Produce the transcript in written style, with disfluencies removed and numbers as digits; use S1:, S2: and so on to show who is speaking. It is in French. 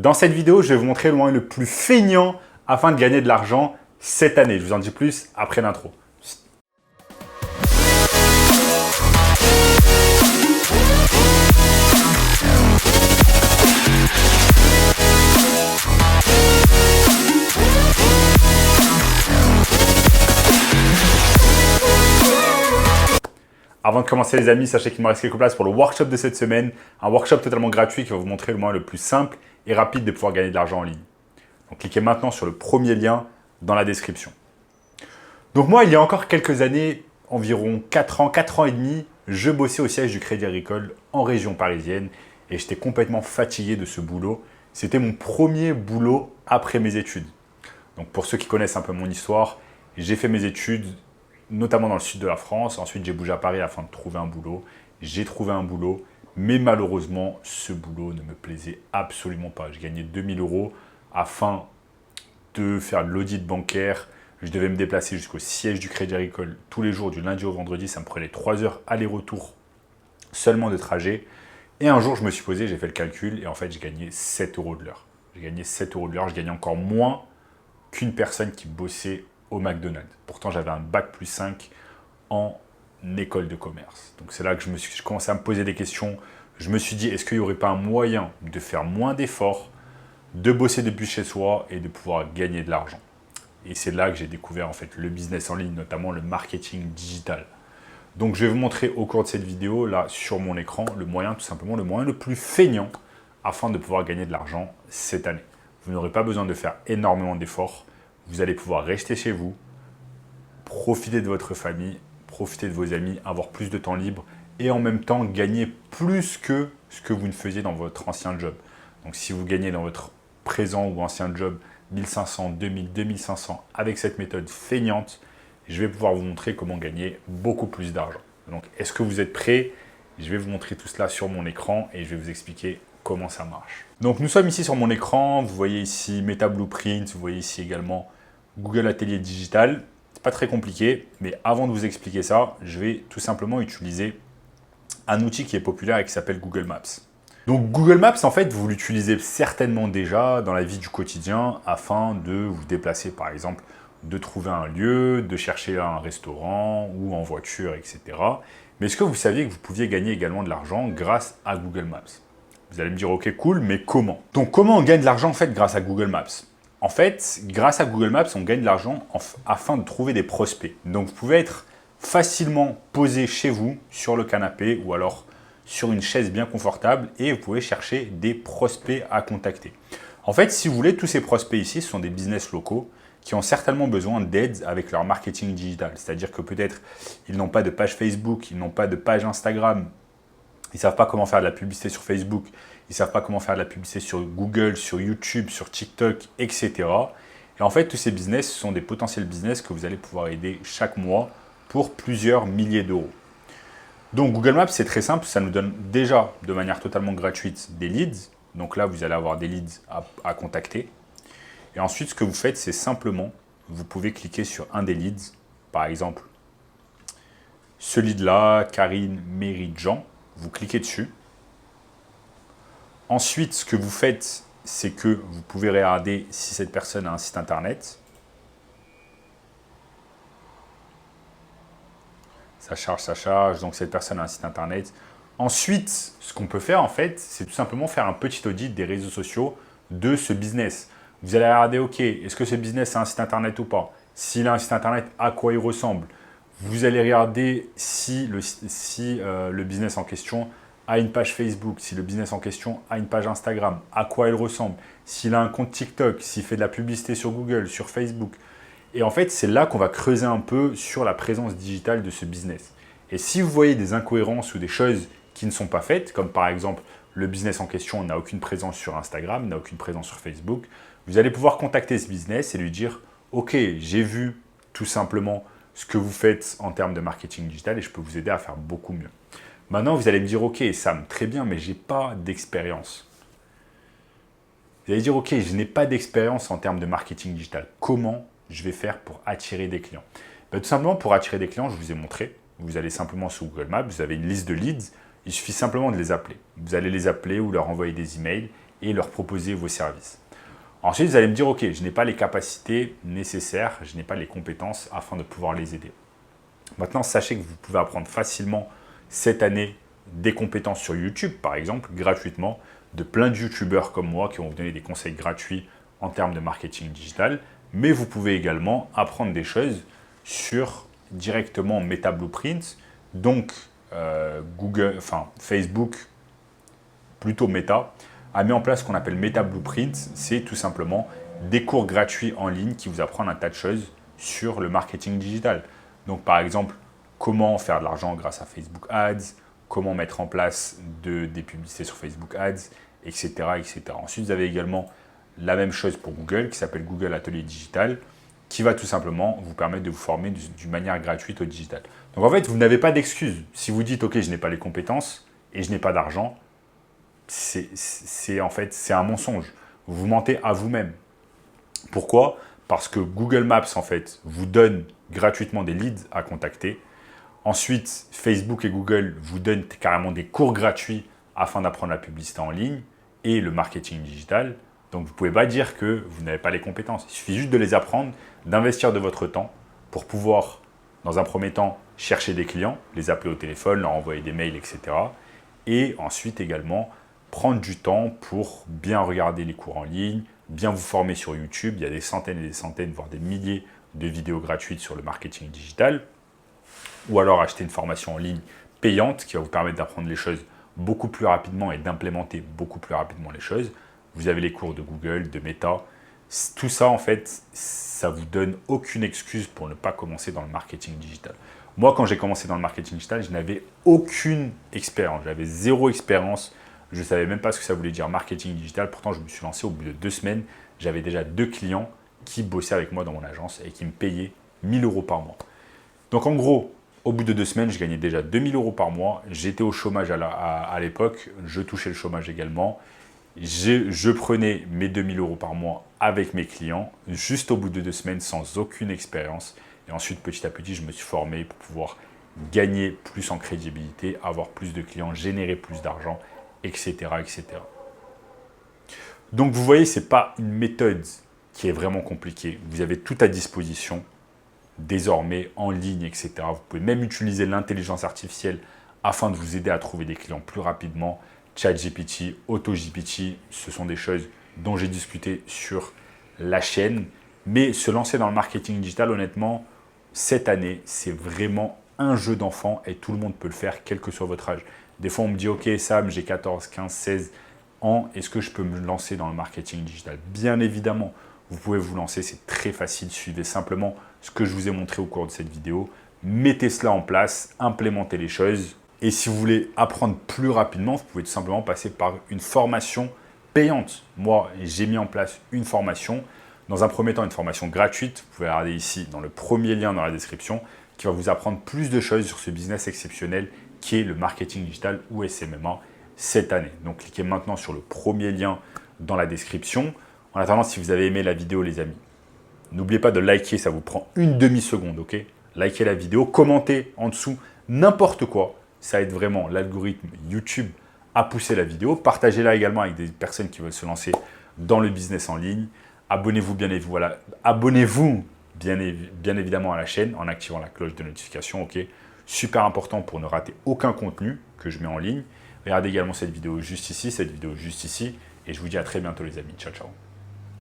S1: Dans cette vidéo, je vais vous montrer le moyen le plus feignant afin de gagner de l'argent cette année. Je vous en dis plus après l'intro. Avant de commencer les amis, sachez qu'il me reste quelques places pour le workshop de cette semaine. Un workshop totalement gratuit qui va vous montrer le moyen le plus simple et rapide de pouvoir gagner de l'argent en ligne. Donc cliquez maintenant sur le premier lien dans la description. Donc moi, il y a encore quelques années, environ 4 ans et demi, je bossais au siège du Crédit Agricole en région parisienne et j'étais complètement fatigué de ce boulot. C'était mon premier boulot après mes études. Donc pour ceux qui connaissent un peu mon histoire, j'ai fait mes études notamment dans le sud de la France. Ensuite, j'ai bougé à Paris afin de trouver un boulot. J'ai trouvé un boulot, mais malheureusement, ce boulot ne me plaisait absolument pas. Je gagnais 2000 € afin de faire l'audit bancaire. Je devais me déplacer jusqu'au siège du Crédit Agricole tous les jours, du lundi au vendredi. Ça me prenait 3 heures aller-retour seulement de trajet. Et un jour, je me suis posé, j'ai fait le calcul et en fait, j'ai gagné 7 € de l'heure. J'ai gagné 7 € de l'heure. Je gagnais encore moins qu'une personne qui bossait au McDonald's. Pourtant, j'avais un bac plus 5 en école de commerce. Donc, c'est là que je commençais à me poser des questions. Je me suis dit, est-ce qu'il n'y aurait pas un moyen de faire moins d'efforts, de bosser depuis chez soi et de pouvoir gagner de l'argent? Et c'est là que j'ai découvert en fait le business en ligne, notamment le marketing digital. Donc, je vais vous montrer au cours de cette vidéo, là, sur mon écran, le moyen, tout simplement, le moyen le plus feignant afin de pouvoir gagner de l'argent cette année. Vous n'aurez pas besoin de faire énormément d'efforts. Vous allez pouvoir rester chez vous, profiter de votre famille, profiter de vos amis, avoir plus de temps libre et en même temps gagner plus que ce que vous ne faisiez dans votre ancien job. Donc si vous gagnez dans votre présent ou ancien job 1500, 2000, 2500 avec cette méthode feignante, je vais pouvoir vous montrer comment gagner beaucoup plus d'argent. Donc est-ce que vous êtes prêts? Je vais vous montrer tout cela sur mon écran et je vais vous expliquer comment ça marche. Donc nous sommes ici sur mon écran, vous voyez ici Meta Blueprint, vous voyez ici également Google Atelier Digital. C'est pas très compliqué, mais avant de vous expliquer ça, je vais tout simplement utiliser un outil qui est populaire et qui s'appelle Google Maps. Donc Google Maps, en fait, vous l'utilisez certainement déjà dans la vie du quotidien afin de vous déplacer, par exemple, de trouver un lieu, de chercher un restaurant ou en voiture, etc. Mais est-ce que vous saviez que vous pouviez gagner également de l'argent grâce à Google Maps? Vous allez me dire, ok, cool, mais comment? Donc, comment on gagne de l'argent en fait grâce à Google Maps? En fait, grâce à Google Maps, on gagne de l'argent afin de trouver des prospects. Donc, vous pouvez être facilement posé chez vous, sur le canapé ou alors sur une chaise bien confortable et vous pouvez chercher des prospects à contacter. En fait, si vous voulez, tous ces prospects ici, ce sont des business locaux qui ont certainement besoin d'aide avec leur marketing digital. C'est-à-dire que peut-être ils n'ont pas de page Facebook, ils n'ont pas de page Instagram, ils ne savent pas comment faire de la publicité sur Facebook, ils ne savent pas comment faire de la publicité sur Google, sur YouTube, sur TikTok, etc. Et en fait, tous ces business ce sont des potentiels business que vous allez pouvoir aider chaque mois pour plusieurs milliers d'euros. Donc Google Maps, c'est très simple, ça nous donne déjà de manière totalement gratuite des leads. Donc là, vous allez avoir des leads à contacter. Et ensuite, ce que vous faites, c'est simplement, vous pouvez cliquer sur un des leads, par exemple, ce lead-là, Karine Méridjean. Vous cliquez dessus. Ensuite, ce que vous faites, c'est que vous pouvez regarder si cette personne a un site internet. Ça charge. Donc, cette personne a un site internet. Ensuite, ce qu'on peut faire, en fait, c'est tout simplement faire un petit audit des réseaux sociaux de ce business. Vous allez regarder, ok, est-ce que ce business a un site internet ou pas? S'il a un site internet, à quoi il ressemble? Vous allez regarder si le business en question a une page Facebook, si le business en question a une page Instagram, à quoi il ressemble, s'il a un compte TikTok, s'il fait de la publicité sur Google, sur Facebook. Et en fait, c'est là qu'on va creuser un peu sur la présence digitale de ce business. Et si vous voyez des incohérences ou des choses qui ne sont pas faites, comme par exemple le business en question n'a aucune présence sur Instagram, n'a aucune présence sur Facebook, vous allez pouvoir contacter ce business et lui dire « Ok, j'ai vu tout simplement ce que vous faites en termes de marketing digital et je peux vous aider à faire beaucoup mieux. » Maintenant, vous allez me dire « Ok, Sam, très bien, mais je n'ai pas d'expérience. » Vous allez dire « Ok, je n'ai pas d'expérience en termes de marketing digital. Comment je vais faire pour attirer des clients ?» Tout simplement, pour attirer des clients, je vous ai montré. Vous allez simplement sur Google Maps, vous avez une liste de leads. Il suffit simplement de les appeler. Vous allez les appeler ou leur envoyer des emails et leur proposer vos services. Ensuite, vous allez me dire, ok, je n'ai pas les capacités nécessaires, je n'ai pas les compétences afin de pouvoir les aider. Maintenant, sachez que vous pouvez apprendre facilement cette année des compétences sur YouTube, par exemple, gratuitement, de plein de YouTubeurs comme moi qui vont vous donner des conseils gratuits en termes de marketing digital. Mais vous pouvez également apprendre des choses sur directement Meta Blueprint, donc Facebook, plutôt Meta, a mis en place ce qu'on appelle Meta Blueprint. C'est tout simplement des cours gratuits en ligne qui vous apprennent un tas de choses sur le marketing digital. Donc par exemple, comment faire de l'argent grâce à Facebook Ads, comment mettre en place des publicités sur Facebook Ads, etc., etc. Ensuite, vous avez également la même chose pour Google qui s'appelle Google Atelier Digital, qui va tout simplement vous permettre de vous former d'une manière gratuite au digital. Donc en fait, vous n'avez pas d'excuse. Si vous dites « Ok, je n'ai pas les compétences et je n'ai pas d'argent », c'est un mensonge. Vous mentez à vous-même. Pourquoi ? Parce que Google Maps, en fait, vous donne gratuitement des leads à contacter. Ensuite, Facebook et Google vous donnent carrément des cours gratuits afin d'apprendre la publicité en ligne et le marketing digital. Donc, vous ne pouvez pas dire que vous n'avez pas les compétences. Il suffit juste de les apprendre, d'investir de votre temps pour pouvoir, dans un premier temps, chercher des clients, les appeler au téléphone, leur envoyer des mails, etc. Et ensuite également, prendre du temps pour bien regarder les cours en ligne, bien vous former sur YouTube. Il y a des centaines et des centaines, voire des milliers de vidéos gratuites sur le marketing digital. Ou alors acheter une formation en ligne payante qui va vous permettre d'apprendre les choses beaucoup plus rapidement et d'implémenter beaucoup plus rapidement les choses. Vous avez les cours de Google, de Meta. Tout ça, en fait, ça ne vous donne aucune excuse pour ne pas commencer dans le marketing digital. Moi, quand j'ai commencé dans le marketing digital, je n'avais aucune expérience. J'avais zéro expérience. Je ne savais même pas ce que ça voulait dire marketing digital. Pourtant, je me suis lancé au bout de 2 semaines. J'avais déjà 2 clients qui bossaient avec moi dans mon agence et qui me payaient 1 000 € par mois. Donc, en gros, au bout de 2 semaines, je gagnais déjà 2 000 € par mois. J'étais au chômage à l'époque. Je touchais le chômage également. Je prenais mes 2 000 € par mois avec mes clients, juste au bout de 2 semaines, sans aucune expérience. Et ensuite, petit à petit, je me suis formé pour pouvoir gagner plus en crédibilité, avoir plus de clients, générer plus d'argent, etc., etc. Donc, vous voyez, ce n'est pas une méthode qui est vraiment compliquée. Vous avez tout à disposition, désormais, en ligne, etc. Vous pouvez même utiliser l'intelligence artificielle afin de vous aider à trouver des clients plus rapidement. ChatGPT, AutoGPT, ce sont des choses dont j'ai discuté sur la chaîne. Mais se lancer dans le marketing digital, honnêtement, cette année, c'est vraiment un jeu d'enfant et tout le monde peut le faire, quel que soit votre âge. Des fois, on me dit « Ok, Sam, j'ai 14, 15, 16 ans, est-ce que je peux me lancer dans le marketing digital ?» Bien évidemment, vous pouvez vous lancer, c'est très facile. Suivez simplement ce que je vous ai montré au cours de cette vidéo. Mettez cela en place, implémentez les choses. Et si vous voulez apprendre plus rapidement, vous pouvez tout simplement passer par une formation payante. Moi, j'ai mis en place une formation. Dans un premier temps, une formation gratuite. Vous pouvez regarder ici dans le premier lien dans la description qui va vous apprendre plus de choses sur ce business exceptionnel qui est le marketing digital ou SMMA cette année. Donc, cliquez maintenant sur le premier lien dans la description. En attendant, si vous avez aimé la vidéo, les amis, n'oubliez pas de liker, ça vous prend une demi-seconde, ok? Likez la vidéo, commentez en dessous n'importe quoi. Ça aide vraiment l'algorithme YouTube à pousser la vidéo. Partagez-la également avec des personnes qui veulent se lancer dans le business en ligne. Abonnez-vous bien évidemment à la chaîne en activant la cloche de notification. Ok, super important pour ne rater aucun contenu que je mets en ligne. Regardez également cette vidéo juste ici, et je vous dis à très bientôt les amis. Ciao, ciao.